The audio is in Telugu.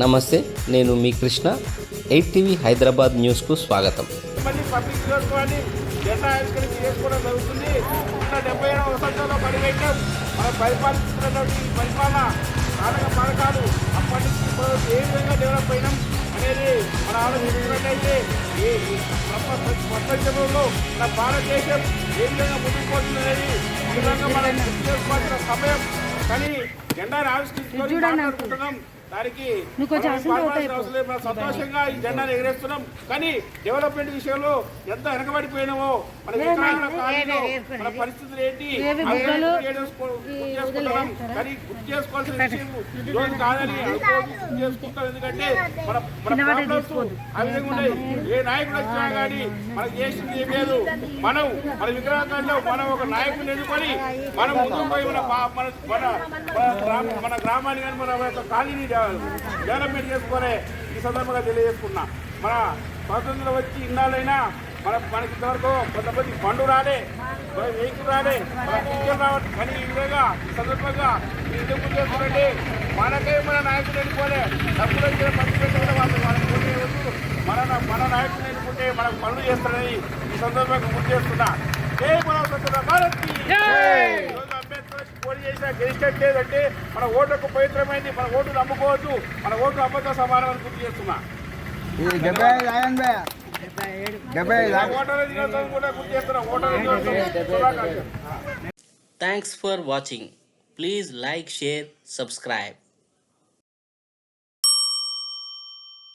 నమస్తే, నేను మీ కృష్ణ. 8 టీవీ హైదరాబాద్ న్యూస్కు స్వాగతం. పబ్లిక్ చేసుకోవాలి, జెండా ఆవిష్కరించి చేసుకోవడం జరుగుతుంది. 70వ వసంతంలో పడిపెట్టాం. మనం పరిపాలిస్తున్నటువంటి పరిపాలన పథకాలు అప్పటి నుంచి ఏ విధంగా డెవలప్ అయినాం అనేది మన ఆలోచించినట్లయితే ప్రపంచంలో మన భారతదేశం ఏ విధంగా ముందుకు పోతుంది అనేది ఈ విధంగా మనం గుర్తు చేసుకోవాల్సిన సమయం. కానీ జెండాను ఆవిష్కరించుకొని మాట్లాడుకుంటున్నాం. దానికి సంతోషంగా ఈ జెండాను ఎగరేస్తున్నాం. కానీ డెవలప్మెంట్ విషయంలో ఎంత వెనకబడిపోయినామో మన పరిస్థితులు ఏంటి చేసుకుంటున్నాం. కానీ గుర్తు చేసుకోవాల్సిన విషయం ఈరోజు కాదని గుర్తు చేసుకుంటాం. ఎందుకంటే మన ప్రాబ్లమ్స్ ఆ విధంగా ఉన్నాయి. ఏ నాయకుడు వచ్చినా కానీ మనకు చేసింది ఏం లేదు. మన విగ్రహాల్లో మనం ఒక నాయకుని ఎన్నుకొని మనం ముందుకు పోయి మన గ్రామాన్ని కానీ మన యొక్క కాలనీ డెవలప్మెంట్ చేసుకునే ఈ సందర్భంగా తెలియజేసుకున్నా. మన స్వాతంత్రం వచ్చి ఇన్నాళ్ళైనా మనకి ఇంతవరకు కొంతమంది బండు రాలే, వెహికల్ రాలే, టీచర్ రావాలి. కానీ ఈ విధంగా ఈ సందర్భంగా ఎందుకు చేసుకుంటే మనకే మన నాయకులు ఎన్నుకోలే, డబ్బులు వచ్చిన పని పెట్టకుండా మన నాయకులు ఎన్నుకుంటే మనకు పనులు చేస్తారని ఈ సందర్భంగా గుర్తు చేస్తున్నా. జై మన స్వతంత్ర భారత్ కి పోటీ చేసినా గెలిచట్లేదంటే మన ఓటుకు పవిత్రమైంది. మన ఓటు నమ్ముకోవద్దు, మన ఓటు అమ్మతో సమానం అని గుర్తు చేస్తున్నా. Thanks for watching. Please like, share, subscribe.